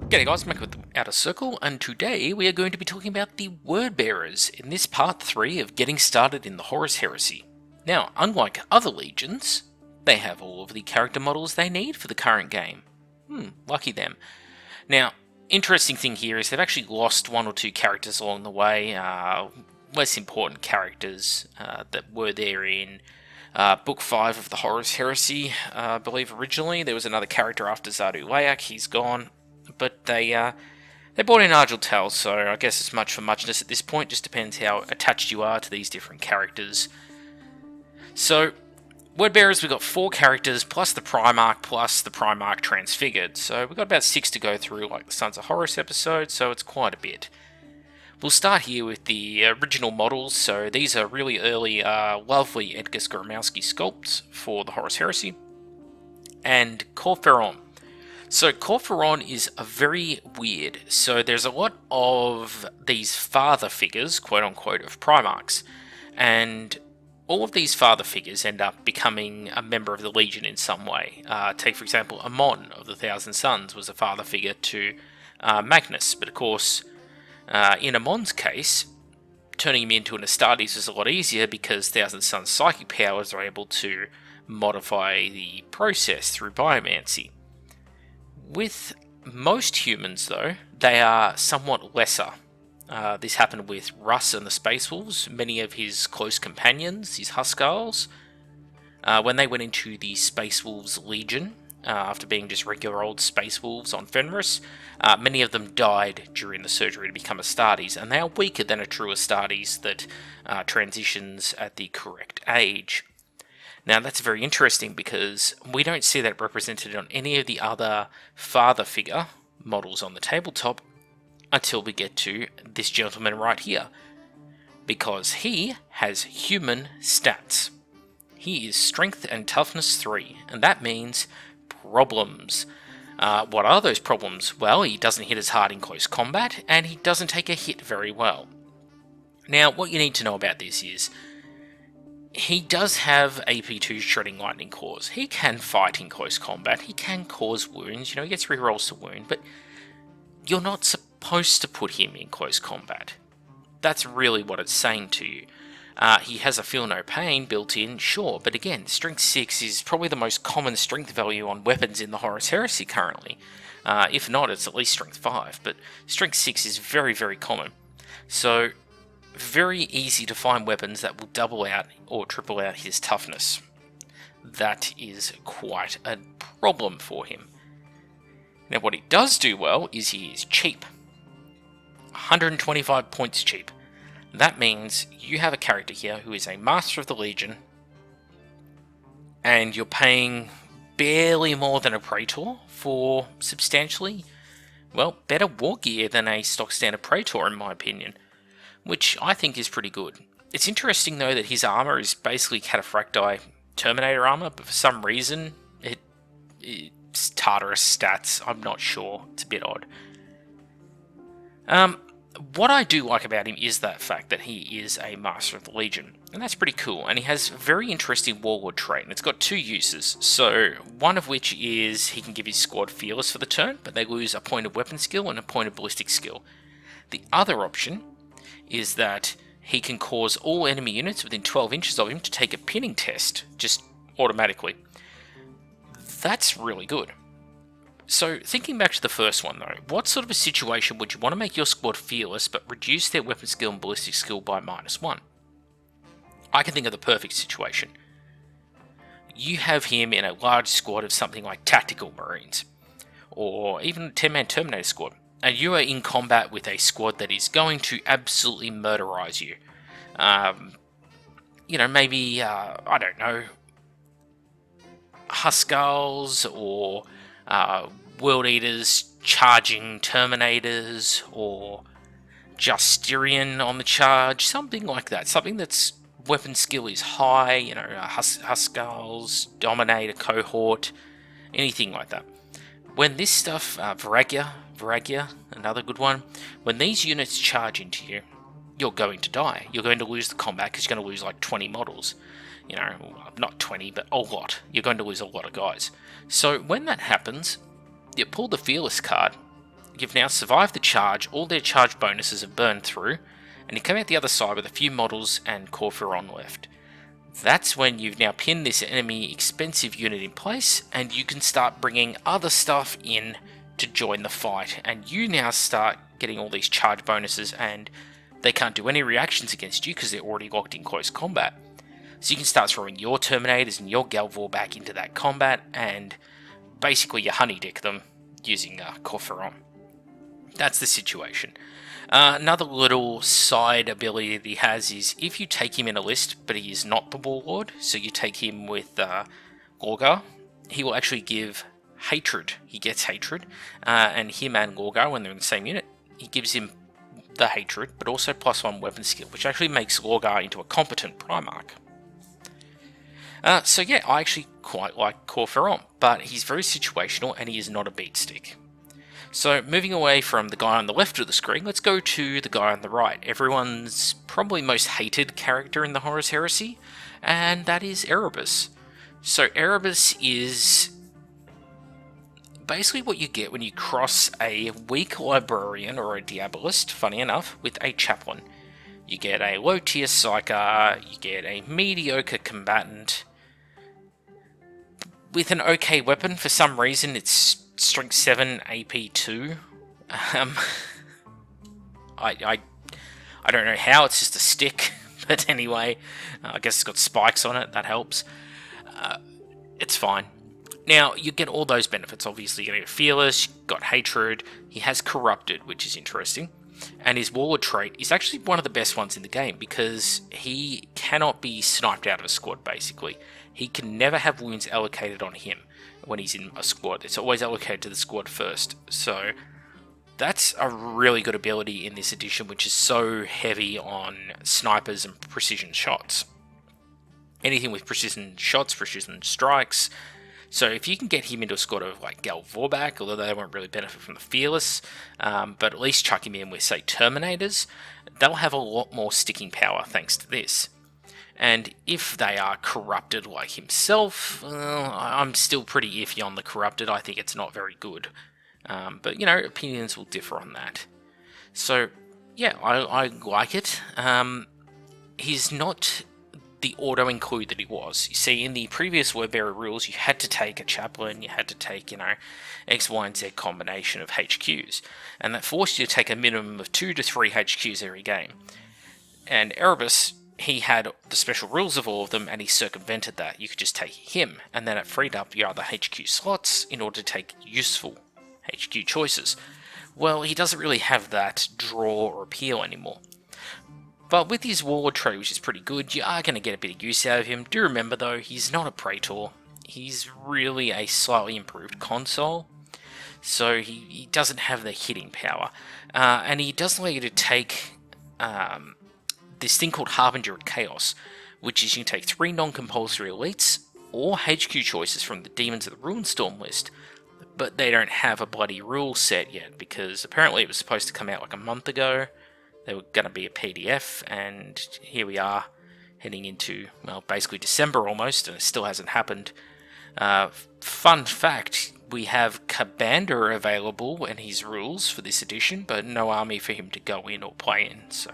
G'day guys, Mac with the Outer Circle, and today we are going to be talking about the Word Bearers in this part 3 of getting started in the Horus Heresy. Now, unlike other legions, they have all of the character models they need for the current game. Lucky them. Now, interesting thing here is they've actually lost one or two characters along the way, less important characters that were there in Book 5 of the Horus Heresy, I believe originally. There was another character after Zardu Layak, he's gone. But they brought in Argel Tal, so I guess it's much for muchness at this point. Just depends how attached you are to these different characters. So, Word Bearers, we've got 4 characters, plus the Primarch Transfigured. So we've got about 6 to go through, like the Sons of Horus episode, so it's quite a bit. We'll start here with the original models. So these are really early, lovely Edgar Skoromowski sculpts for the Horus Heresy. And Corferon. So Corferon is a very weird. So there's a lot of these father figures, quote unquote, of Primarchs, and all of these father figures end up becoming a member of the Legion in some way. Take for example, Amon of the Thousand Sons was a father figure to Magnus, but of course, in Amon's case, turning him into an Astartes is a lot easier because Thousand Sons' psychic powers are able to modify the process through biomancy. With most humans, though, they are somewhat lesser. This happened with Russ and the Space Wolves, many of his close companions, his Huskarls. When they went into the Space Wolves Legion, after being just regular old Space Wolves on Fenris, many of them died during the surgery to become Astartes, and they are weaker than a true Astartes that transitions at the correct age. Now that's very interesting because we don't see that represented on any of the other father figure models on the tabletop until we get to this gentleman right here. Because he has human stats. He is strength and toughness 3, and that means problems. What are those problems? Well, he doesn't hit as hard in close combat, and he doesn't take a hit very well. Now, what you need to know about this is he does have AP2 Shredding Lightning Claws. He can fight in close combat. He can cause wounds. He gets rerolls to wound, but you're not supposed to put him in close combat. That's really what it's saying to you. He has a Feel No Pain built in, sure, but again, Strength 6 is probably the most common strength value on weapons in the Horus Heresy currently. If not, it's at least Strength 5, but Strength 6 is very, very common. So, very easy to find weapons that will double out or triple out his toughness. That is quite a problem for him. Now what he does do well is he is cheap. 125 points cheap. That means you have a character here who is a Master of the Legion, and you're paying barely more than a Praetor for substantially, well, better war gear than a stock standard Praetor in my opinion, which I think is pretty good. It's interesting though that his armor is basically Cataphracti Terminator armor, but for some reason it's Tartarus stats. I'm not sure. It's a bit odd. What I do like about him is that fact that he is a Master of the Legion, and that's pretty cool. And he has a very interesting Warlord trait, and it's got 2 uses. So one of which is he can give his squad Fearless for the turn, but they lose a point of weapon skill and a point of ballistic skill. The other option is that he can cause all enemy units within 12 inches of him to take a pinning test, just automatically. That's really good. So, thinking back to the first one though, what sort of a situation would you want to make your squad fearless but reduce their weapon skill and ballistic skill by -1? I can think of the perfect situation. You have him in a large squad of something like Tactical Marines, or even a 10-man Terminator squad, and you are in combat with a squad that is going to absolutely murderize you. Maybe, I don't know, Huskarls or World Eaters charging Terminators, or Justirian on the charge, something like that. Something that's weapon skill is high, Huskarls, Dominator, Cohort, anything like that. When this stuff, Varagia, another good one, when these units charge into you, you're going to die. You're going to lose the combat because you're going to lose like 20 models. Not 20, but a lot. You're going to lose a lot of guys. So when that happens, you pull the Fearless card, you've now survived the charge, all their charge bonuses are burned through, and you come out the other side with a few models and Corpheron left. That's when you've now pinned this enemy expensive unit in place, and you can start bringing other stuff in to join the fight, and you now start getting all these charge bonuses, and they can't do any reactions against you because they're already locked in close combat. So you can start throwing your Terminators and your Galvor back into that combat, and basically you honey dick them using Corpheron. That's the situation. Another little side ability that he has is if you take him in a list, but he is not the Warlord, so you take him with Gorgar, he will actually give Hatred. He gets Hatred, and him and Gorgar, when they're in the same unit, he gives him the Hatred, but also +1 weapon skill, which actually makes Gorgar into a competent Primarch. So yeah, I actually quite like Corpheron, but he's very situational and he is not a beatstick. So moving away from the guy on the left of the screen, let's go to the guy on the right. Everyone's probably most hated character in the Horus Heresy, and that is Erebus. So Erebus is basically what you get when you cross a weak librarian or a diabolist, funny enough, with a chaplain. You get a low tier psyker, you get a mediocre combatant with an okay weapon. For some reason it's strength 7, AP 2. I don't know how, it's just a stick, but anyway, I guess it's got spikes on it, that helps. It's fine. Now, you get all those benefits, obviously. You get Fearless, you've got Hatred, he has Corrupted, which is interesting, and his Warlord trait is actually one of the best ones in the game, because he cannot be sniped out of a squad, basically. He can never have wounds allocated on him when he's in a squad. It's always allocated to the squad first, so that's a really good ability in this edition, which is so heavy on snipers and precision shots. Anything with precision shots, precision strikes. So if you can get him into a squad of like Galvorback, although they won't really benefit from the Fearless, but at least chuck him in with, say, Terminators, they'll have a lot more sticking power thanks to this. And if they are corrupted like himself, I'm still pretty iffy on the corrupted. I think it's not very good. But, you know, opinions will differ on that. So, yeah, I like it. He's not the auto-include that he was. You see, in the previous Wordbearer rules, you had to take a chaplain, you had to take, you know, X, Y, and Z combination of HQs. And that forced you to take a minimum of 2 to 3 HQs every game. And Erebus, he had the special rules of all of them, and he circumvented that. You could just take him, and then it freed up your other HQ slots in order to take useful HQ choices. Well, he doesn't really have that draw or appeal anymore. But with his Warlord trait, which is pretty good, you are going to get a bit of use out of him. Do remember, though, he's not a Praetor. He's really a slightly improved console. So he doesn't have the hitting power. And he does allow you to take this thing called Harbinger of Chaos, which is you can take 3 non-compulsory elites or HQ choices from the Demons of the Ruinstorm list. But they don't have a bloody rule set yet, because apparently it was supposed to come out like a month ago. They were going to be a PDF, and here we are, heading into, well, basically December almost, and it still hasn't happened. Fun fact, we have Kabander available and his rules for this edition, but no army for him to go in or play in, so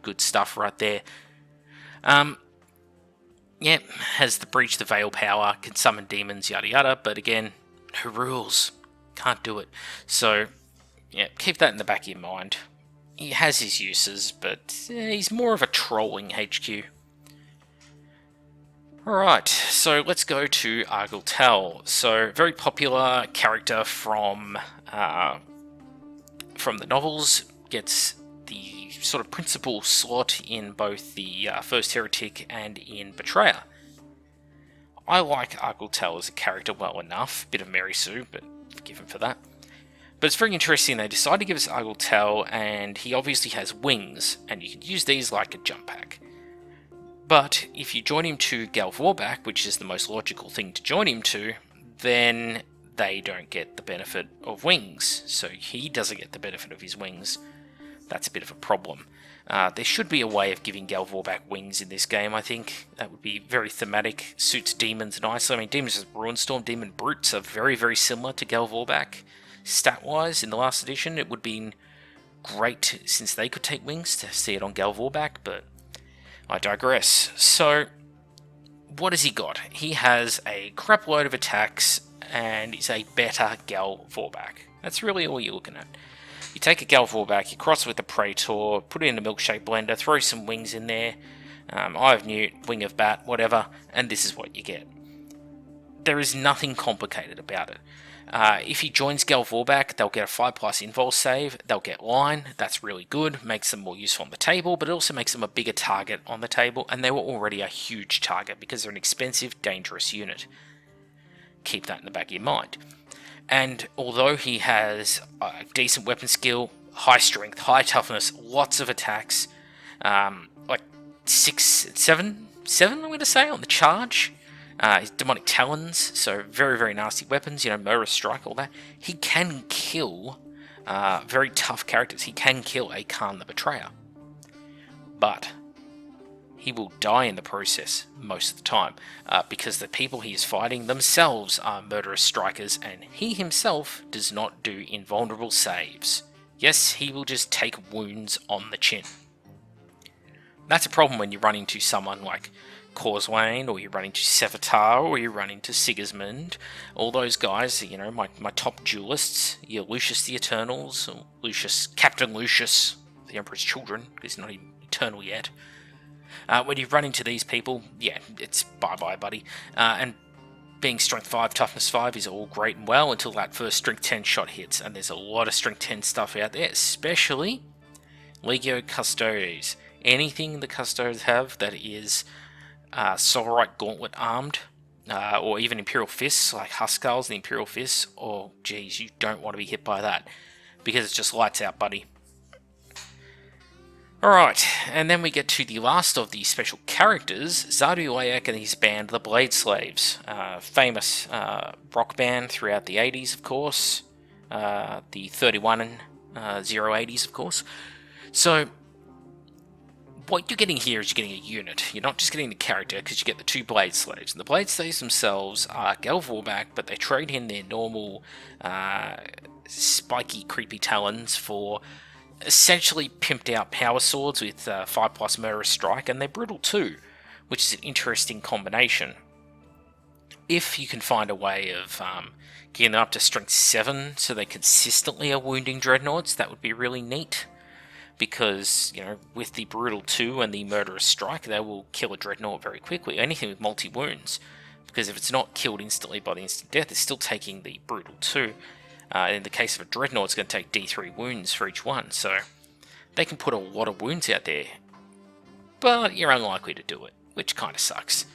good stuff right there. Yeah, has the Breach the Veil power, can summon demons, yada yada, but again, no rules, can't do it. So, yeah, keep that in the back of your mind. He has his uses, but he's more of a trolling HQ. Alright, so let's go to Argyle. So, very popular character from the novels, gets the sort of principal slot in both the First Heretic and in Betrayer. I like Argyle as a character well enough, bit of Mary Sue, but forgive him for that. But it's very interesting, they decided to give us Argyle, and he obviously has wings, and you can use these like a jump pack. But if you join him to Galvorback, which is the most logical thing to join him to, then they don't get the benefit of wings, so he doesn't get the benefit of his wings. That's a bit of a problem. There should be a way of giving Galvorback wings in this game, I think. That would be very thematic, suits demons nicely. I mean, Demons of Ruinstorm, Demon Brutes are very, very similar to Galvorback. stat-wise in the last edition. It would have been great since they could take wings to see it on Gal Vorback, but I digress. So, what has he got? He has a crap load of attacks, and he's a better Gal Vorback. That's really all you're looking at. You take a Gal Vorback, you cross it with a Praetor, put it in a milkshake blender, throw some wings in there, Eye of Newt, Wing of Bat, whatever, and this is what you get. There is nothing complicated about it. If he joins Gal Vorback, they'll get a 5+ invul save, they'll get line, that's really good, makes them more useful on the table, but it also makes them a bigger target on the table, and they were already a huge target because they're an expensive, dangerous unit. Keep that in the back of your mind. And although he has decent weapon skill, high strength, high toughness, lots of attacks, like 7 I'm going to say on the charge. His demonic talons, so very, very nasty weapons, Murderous Strike, all that. He can kill very tough characters. He can kill a Khan the Betrayer. But he will die in the process most of the time, because the people he is fighting themselves are murderous strikers, and he himself does not do invulnerable saves. Yes, he will just take wounds on the chin. That's a problem when you run into someone like Causewayne, or you run into Sevatar, or you run into Sigismund. All those guys, my top duelists, your Lucius the Eternals, or Captain Lucius, the Emperor's Children, because he's not even eternal yet. When you run into these people, yeah, it's bye-bye, buddy. And being Strength 5, Toughness 5 is all great and well until that first Strength 10 shot hits, and there's a lot of Strength 10 stuff out there, especially Legio Custodes. Anything the Custodes have that is Solarite Gauntlet armed, or even Imperial Fists, like Huskarls, the Imperial Fists, geez, you don't want to be hit by that, because it's just lights out, buddy. Alright, and then we get to the last of the special characters, Zardu Layak and his band, the Blade Slaves. Famous rock band throughout the 80s, of course, the 31 and 080s, of course. So, what you're getting here is you're getting a unit. You're not just getting the character, because you get the 2 Blade Slaves. And the Blade Slaves themselves are Gal Vorback, but they trade in their normal spiky, creepy talons for essentially pimped out power swords with 5+ Murderous Strike, and they're brutal too, which is an interesting combination. If you can find a way of getting them up to Strength 7 so they consistently are wounding Dreadnoughts, that would be really neat. Because, with the Brutal 2 and the Murderous Strike, they will kill a Dreadnought very quickly. Anything with multi-wounds. Because if it's not killed instantly by the instant death, it's still taking the Brutal 2. In the case of a Dreadnought, it's going to take D3 wounds for each one. So, they can put a lot of wounds out there. But you're unlikely to do it, which kind of sucks.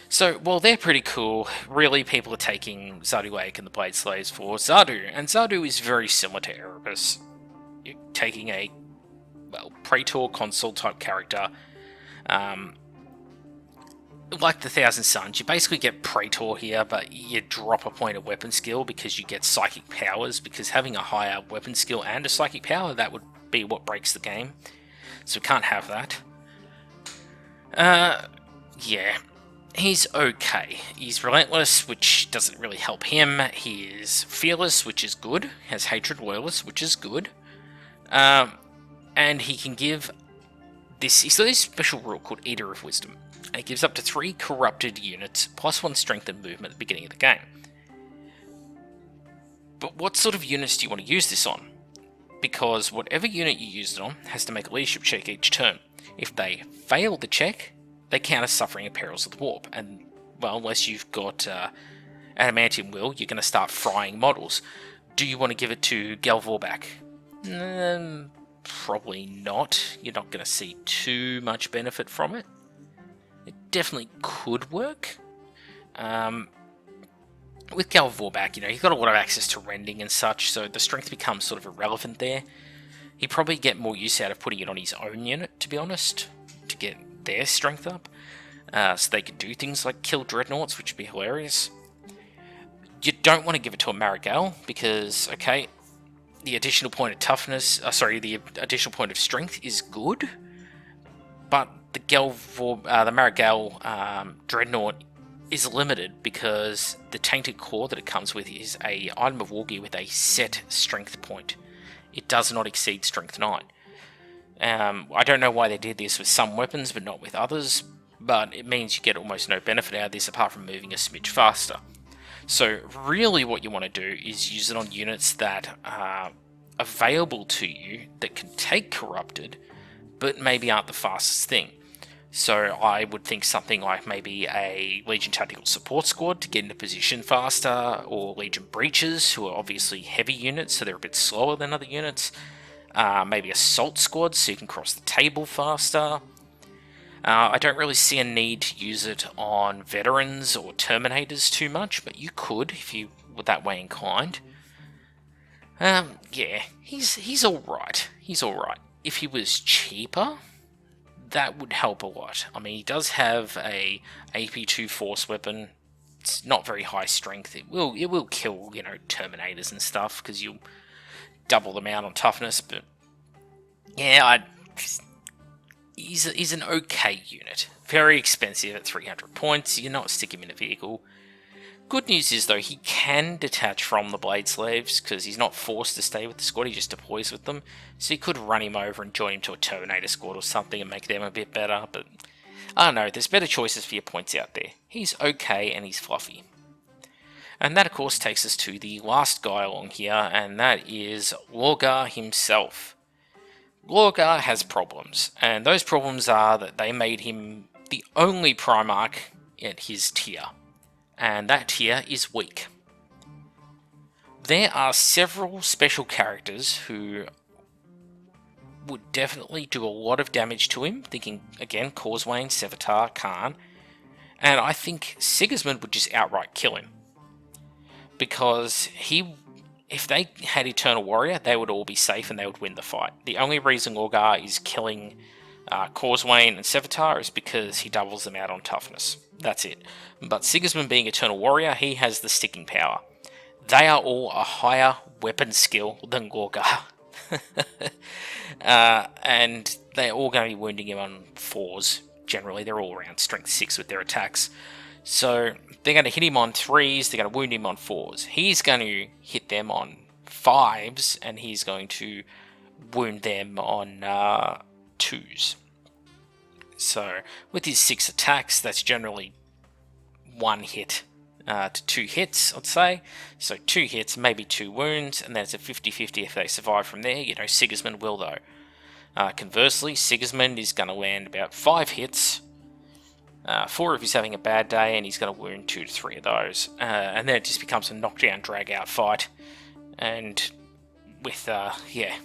So, while they're pretty cool, really people are taking Zardu Layak and the Blade Slaves for Zardu. And Zardu is very similar to Erebus. You're taking a Praetor console type character, like the Thousand Suns. You basically get Praetor here, but you drop a point of weapon skill because you get psychic powers, because having a higher weapon skill and a psychic power, that would be what breaks the game. So we can't have that. Yeah. He's okay. He's relentless, which doesn't really help him. He is fearless, which is good. Has hatred, loyalist, which is good. And he can give this. He's got this special rule called Eater of Wisdom. And it gives up to 3 corrupted units, +1 strength and movement at the beginning of the game. But what sort of units do you want to use this on? Because whatever unit you use it on has to make a leadership check each turn. If they fail the check, they count as suffering and perils of the warp. And, well, unless you've got Adamantium Will, you're going to start frying models. Do you want to give it to Gal Vorback? Probably not. You're not going to see too much benefit from it. It definitely could work. With Gal Vorback, he's got a lot of access to rending and such, so the strength becomes sort of irrelevant there. He'd probably get more use out of putting it on his own unit, to be honest, to get their strength up, so they could do things like kill Dreadnoughts, which would be hilarious. You don't want to give it to a Marigal, because, okay, the additional point of toughness, the additional point of strength is good, but the Marigal Dreadnought is limited because the Tainted Core that it comes with is a item of war gear with a set strength point. It does not exceed strength 9. I don't know why they did this with some weapons but not with others, but it means you get almost no benefit out of this apart from moving a smidge faster. So really what you want to do is use it on units that are available to you that can take Corrupted, but maybe aren't the fastest thing. So I would think something like maybe a Legion Tactical Support Squad to get into position faster, or Legion Breaches, who are obviously heavy units, so they're a bit slower than other units. Maybe Assault Squad, so you can cross the table faster. I don't really see a need to use it on Veterans or Terminators too much, but you could if you were that way inclined. Yeah, he's alright. He's alright. If he was cheaper, that would help a lot. I mean, he does have a AP2 Force weapon. It's not very high strength. It will kill, Terminators and stuff, because you'll double them out on toughness, but yeah, he's an okay unit. Very expensive at 300 points. You're not sticking him in a vehicle. Good news is, though, he can detach from the Blade Slaves, because he's not forced to stay with the squad, he just deploys with them. So you could run him over and join him to a Terminator squad or something and make them a bit better, but I don't know, there's better choices for your points out there. He's okay and he's fluffy. And that, of course, takes us to the last guy along here, and that is Lorgar himself. Lorgar has problems, and those problems are that they made him the only Primarch at his tier. And that tier is weak. There are several special characters who would definitely do a lot of damage to him, thinking, again, Causewayne, Sevatar, Khan, and I think Sigismund would just outright kill him. Because if they had Eternal Warrior, they would all be safe and they would win the fight. The only reason Lorgar is killing Causewayne and Sevatar is because he doubles them out on toughness. That's it. But Sigismund being Eternal Warrior, he has the sticking power. They are all a higher weapon skill than Lorgar. And they're all going to be wounding him on 4s. Generally, they're all around strength 6 with their attacks. So they're going to hit him on 3s, they're going to wound him on 4s. He's going to hit them on 5s, and he's going to wound them on 2s. So with his 6 attacks, that's generally 1 hit to 2 hits, I'd say. So 2 hits, maybe 2 wounds, and then it's a 50-50 if they survive from there. Sigismund will, though. Conversely, Sigismund is going to land about 5 hits, 4 if he's having a bad day, and he's going to wound 2 to 3 of those. And then it just becomes a knockdown, drag-out fight. And with, yeah.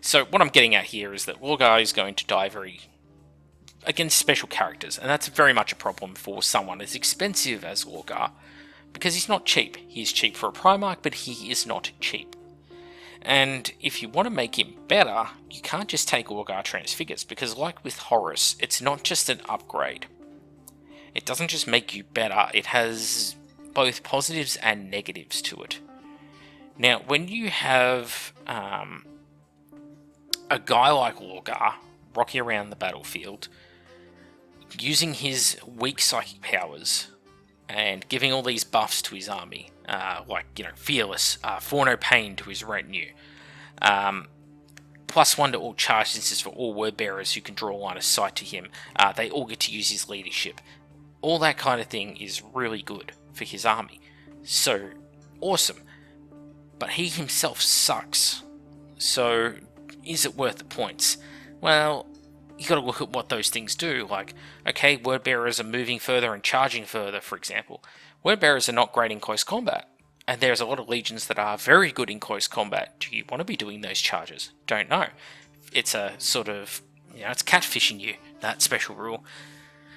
So what I'm getting at here is that Lorgar is going to die against special characters, and that's very much a problem for someone as expensive as Lorgar, because he's not cheap. He's cheap for a Primarch, but he is not cheap. And if you want to make him better, you can't just take Lorgar Transfigures, because like with Horus, it's not just an upgrade. It doesn't just make you better, it has both positives and negatives to it. Now, when you have a guy like Lorgar rocking around the battlefield, using his weak psychic powers and giving all these buffs to his army, Fearless, for no pain to his retinue, +1 to all charge instances for all word bearers who can draw line of sight to him, they all get to use his leadership. All that kind of thing is really good for his army. So, awesome. But he himself sucks. So, is it worth the points? Well, you got to look at what those things do. Like, okay, word bearers are moving further and charging further, for example. Word bearers are not great in close combat, and there's a lot of legions that are very good in close combat. Do you want to be doing those charges? Don't know. It's a sort of, it's catfishing you, that special rule.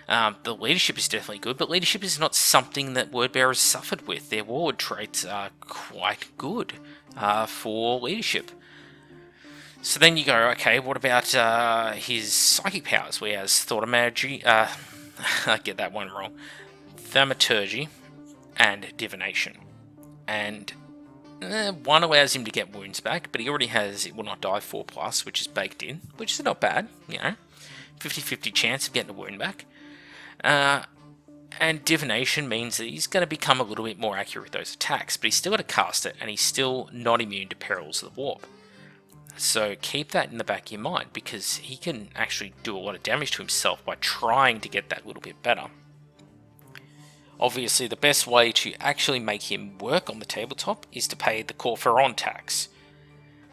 The leadership is definitely good, but leadership is not something that word bearers suffered with. Their warlord traits are quite good for leadership. So then you go, okay, what about his psychic powers? Where he has Thaumaturgy, I get that one wrong, Thaumaturgy, and Divination. And one allows him to get wounds back, but he already has It Will Not Die 4+, which is baked in, which is not bad, 50-50 chance of getting a wound back. And divination means that he's going to become a little bit more accurate with those attacks, but he's still got to cast it, and he's still not immune to perils of the warp. So keep that in the back of your mind, because he can actually do a lot of damage to himself by trying to get that little bit better. Obviously, the best way to actually make him work on the tabletop is to pay the Corferon tax.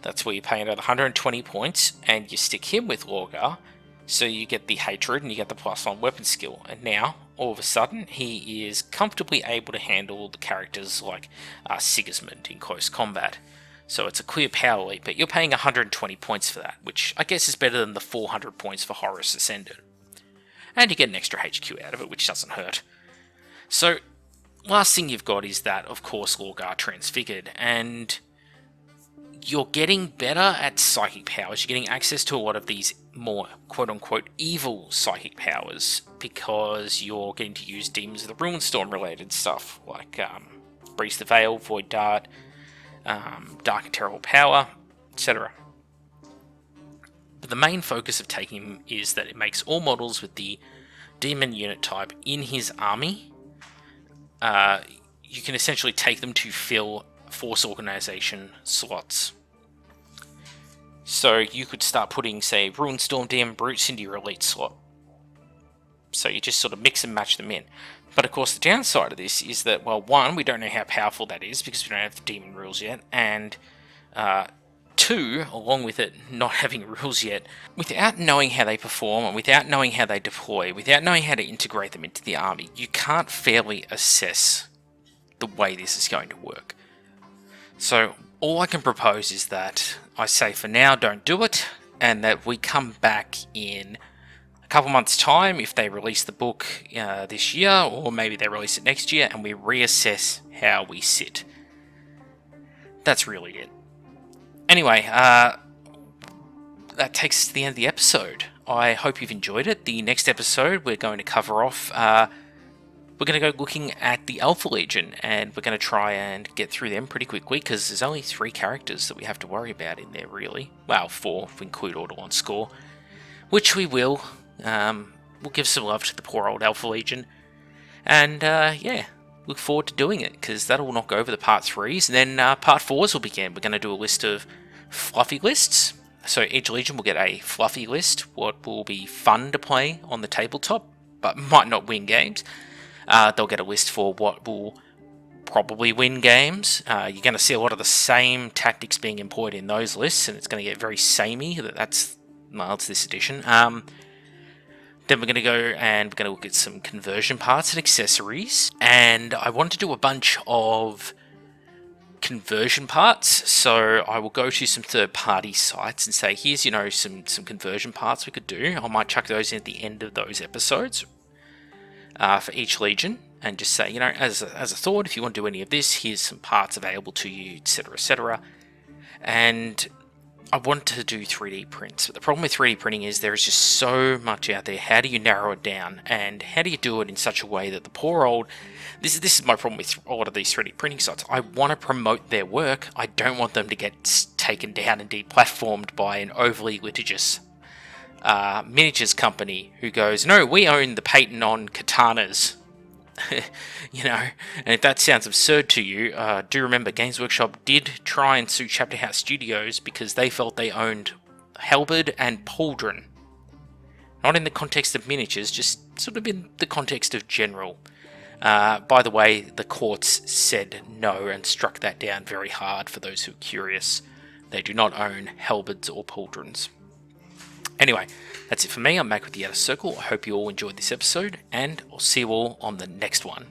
That's where you pay another 120 points, and you stick him with Lorgar, so you get the hatred and you get the +1 weapon skill. And now, all of a sudden, he is comfortably able to handle the characters like Sigismund in close combat. So it's a clear power leap, but you're paying 120 points for that, which I guess is better than the 400 points for Horus Ascended. And you get an extra HQ out of it, which doesn't hurt. So, last thing you've got is that, of course, Lorgar Transfigured, and you're getting better at psychic powers. You're getting access to a lot of these more quote-unquote evil psychic powers, because you're getting to use Demons of the Ruinstorm related stuff, like Breeze the Veil, Void Dart, Dark and Terrible Power, etc. But the main focus of taking him is that it makes all models with the demon unit type in his army, you can essentially take them to fill force organization slots. So you could start putting, say, Ruinstorm Demon Brutes into your elite slot. So you just sort of mix and match them in. But of course the downside of this is that, well, one, we don't know how powerful that is because we don't have the demon rules yet, and two, along with it not having rules yet, without knowing how they perform and without knowing how they deploy, without knowing how to integrate them into the army, you can't fairly assess the way this is going to work. So all I can propose is that I say for now don't do it, and that we come back in a couple months' time if they release the book this year, or maybe they release it next year, and we reassess how we sit. That's really it. Anyway, that takes us to the end of the episode. I hope you've enjoyed it. The next episode we're going to cover off, we're going to go looking at the Alpha Legion, and we're going to try and get through them pretty quickly, because there's only 3 characters that we have to worry about in there, really. Well, 4, if we include Order Score, which we will. We'll give some love to the poor old Alpha Legion, and yeah, look forward to doing it, because that'll knock over the Part 3s, and then Part 4s will begin. We're going to do a list of fluffy lists, so each Legion will get a fluffy list, what will be fun to play on the tabletop, but might not win games. They'll get a list for what will probably win games. You're going to see a lot of the same tactics being employed in those lists, and it's going to get very samey. It's this edition. Then we're going to go and we're going to look at some conversion parts and accessories. And I want to do a bunch of conversion parts, so I will go to some third-party sites and say, here's, some conversion parts we could do. I might chuck those in at the end of those episodes for each Legion, and just say, as a thought, if you want to do any of this, here's some parts available to you, etc., etc. And I want to do 3D prints, but the problem with 3D printing is there is just so much out there. How do you narrow it down, and how do you do it in such a way that the poor old... This is my problem with a lot of these 3D printing sites. I want to promote their work. I don't want them to get taken down and deplatformed by an overly litigious miniatures company who goes, no, we own the patent on katanas. And if that sounds absurd to you, do remember Games Workshop did try and sue Chapter House Studios because they felt they owned halberd and pauldron. Not in the context of miniatures, just sort of in the context of general. By the way, the courts said no and struck that down very hard for those who are curious. They do not own halberds or pauldrons. Anyway, that's it for me. I'm back with the Outer Circle. I hope you all enjoyed this episode, and I'll see you all on the next one.